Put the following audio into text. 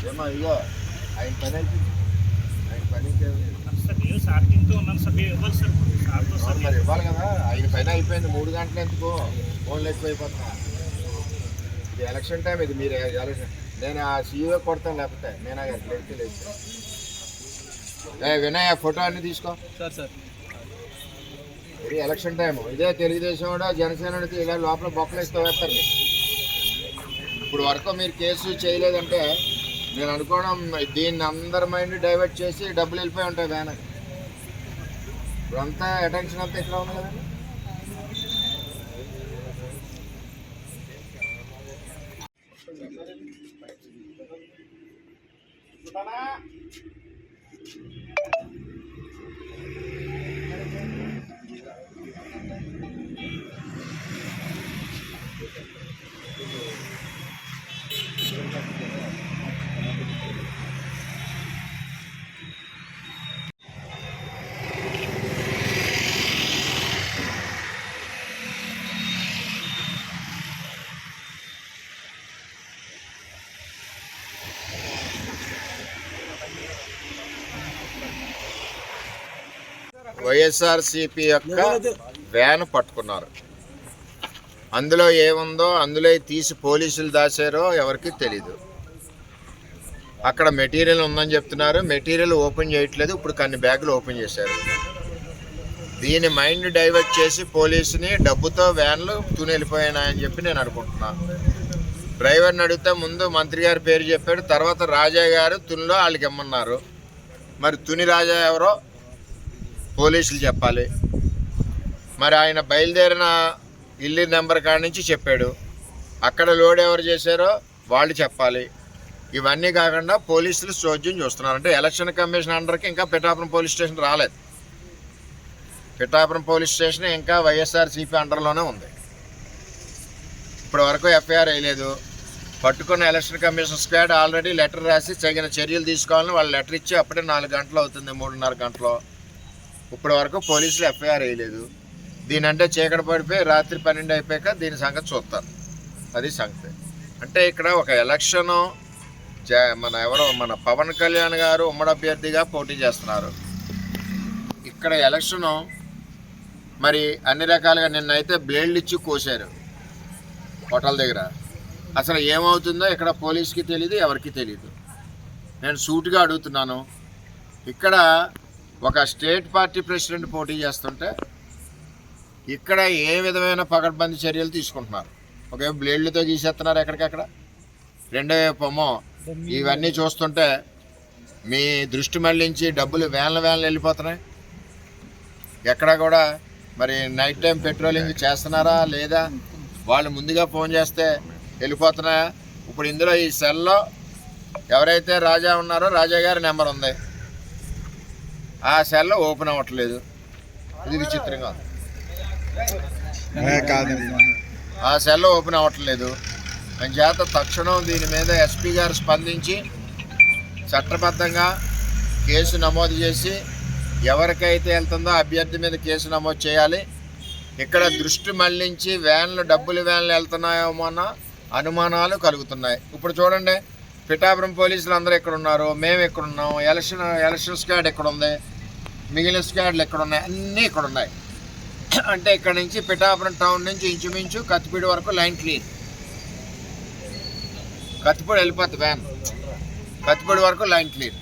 ఏమో ఇగో ఆయన పని అయిపోయింది. ఆయన పని మరి ఇవ్వాలి కదా. ఆయన పని అయిపోయింది. 3 గంటలు ఎందుకు ఫోన్లు ఎక్కువ అయిపోతున్నా. ఇది ఎలక్షన్ టైం. ఇది మీరు ఎలక్షన్ నేను ఆ సీఈఓ కొడతాను, లేకపోతే నేనా గారికి లేదు. వినయ్ ఫోటో అన్ని తీసుకో సార్. ఇది ఎలక్షన్ టైము. ఇదే తెలుగుదేశం కూడా జనసేన ఇలా లోపల బొక్కలు ఇస్తూ వేస్తారు. ఇప్పుడు వరకు మీరు కేసు చేయలేదంటే నేను అనుకోవడం దీన్ని అందరి మైండ్ డైవర్ట్ చేసి డబ్బులు వెళ్ళిపోయి ఉంటాయి బ్యానర్. ఇప్పుడంతా అటెన్షన్ అంతా ఇక్కడ ఉంది కదండి. వైఎస్ఆర్సీపీ యొక్క వ్యాన్ పట్టుకున్నారు. అందులో ఏముందో అందులో తీసి పోలీసులు దాచారో ఎవరికి తెలీదు. అక్కడ మెటీరియల్ ఉందని చెప్తున్నారు. మెటీరియల్ ఓపెన్ చేయట్లేదు. ఇప్పుడు కొన్ని బ్యాగులు ఓపెన్ చేశారు. దీని మైండ్ డైవర్ట్ చేసి పోలీసుని డబ్బుతో వ్యాన్లు తుని వెళ్ళిపోయాయని చెప్పి నేను అనుకుంటున్నా. డ్రైవర్ని అడిగితే ముందు మంత్రి గారి పేరు చెప్పాడు. తర్వాత రాజా గారు తునిలో వాళ్ళకి ఇమ్మన్నారు. మరి తుని రాజా ఎవరో పోలీసులు చెప్పాలి. మరి ఆయన బయలుదేరిన ఇల్లు నెంబర్ కాడ నుంచి చెప్పాడు. అక్కడ లోడ్ ఎవరు చేశారో వాళ్ళు చెప్పాలి. ఇవన్నీ కాకుండా పోలీసులు చోద్యం చూస్తున్నారు. అంటే ఎలక్షన్ కమిషన్ అండర్కి ఇంకా పిఠాపురం పోలీస్ స్టేషన్ రాలేదు. పిఠాపురం పోలీస్ స్టేషన్ ఇంకా వైఎస్ఆర్సీపీ అండర్లోనే ఉంది. ఇప్పటి వరకు ఎఫ్ఐఆర్ వేయలేదు. పట్టుకున్న election commission squad already letter రాసి తగిన చర్యలు తీసుకోవాలని వాళ్ళు లెటర్ ఇచ్చి అప్పుడే 4 గంటలు అవుతుంది, 3:30 గంటలు. ఇప్పటి వరకు పోలీసులు ఎఫ్ఐఆర్ వేయలేదు. దీనంటే చీకటి పడిపోయి రాత్రి 12 అయిపోయాక దీని సంగతి చూస్తారు. అది సంగతి. అంటే ఇక్కడ ఒక ఎలక్షను మన పవన్ కళ్యాణ్ గారు ఉమ్మడి అభ్యర్థిగా పోటీ చేస్తున్నారు. ఇక్కడ ఎలక్షను మరి అన్ని రకాలుగా నిన్నైతే బ్లేడ్లు ఇచ్చి కోసారు హోటల్ దగ్గర. అసలు ఏమవుతుందో ఇక్కడ పోలీస్కి తెలియదు, ఎవరికి తెలియదు. నేను సూటిగా అడుగుతున్నాను. ఇక్కడ ఒక స్టేట్ పార్టీ ప్రెసిడెంట్ పోటీ చేస్తుంటే ఇక్కడ ఏ విధమైన పకడ్బందీ చర్యలు తీసుకుంటున్నారు? ఒకే బ్లేడ్లతో గీసేస్తున్నారు ఎక్కడికక్కడ. రెండో వైపు ఇవన్నీ చూస్తుంటే మీ దృష్టి మళ్లించి డబ్బులు వ్యాన్లు వెళ్ళిపోతున్నాయి. ఎక్కడ కూడా మరి నైట్ టైం పెట్రోలింగ్ చేస్తున్నారా లేదా? వాళ్ళు ముందుగా ఫోన్ చేస్తే వెళ్ళిపోతున్నాయా? ఇప్పుడు ఇందులో ఈ సెల్లో ఎవరైతే రాజా ఉన్నారో రాజా గారి నెంబర్ ఉంది. ఆ సెల్ ఓపెన్ అవ్వట్లేదు. ఇది విచిత్రంగా ఉంది. ఆ సెల్ ఓపెన్ అవ్వట్లేదు. అంచేత తక్షణం దీని మీద ఎస్పీ గారు స్పందించి చట్టబద్ధంగా కేసు నమోదు చేసి ఎవరికైతే వెళ్తుందో అభ్యర్థి మీద కేసు నమోదు చేయాలి. ఇక్కడ దృష్టి మళ్లించి డబ్బులు వ్యాన్లు వెళ్తున్నాయేమో అన్న అనుమానాలు కలుగుతున్నాయి. ఇప్పుడు చూడండి, పిఠాపురం పోలీసులు అందరూ ఎక్కడ ఉన్నారు, మేము ఎక్కడున్నాం, ఎలక్షన్ స్క్వాడ్ ఎక్కడ ఉంది, మిగిలిన స్క్వాడ్లు ఎక్కడ ఉన్నాయి, అన్నీ ఇక్కడ ఉన్నాయి. అంటే ఇక్కడ నుంచి పిఠాపురం టౌన్ నుంచి ఇంచుమించు కత్తిపూడి వరకు లైన్ క్లియర్. కత్తిపూడి వెళ్ళిపోతుంది వ్యాన్, కత్తిపూడి వరకు లైన్ క్లియర్.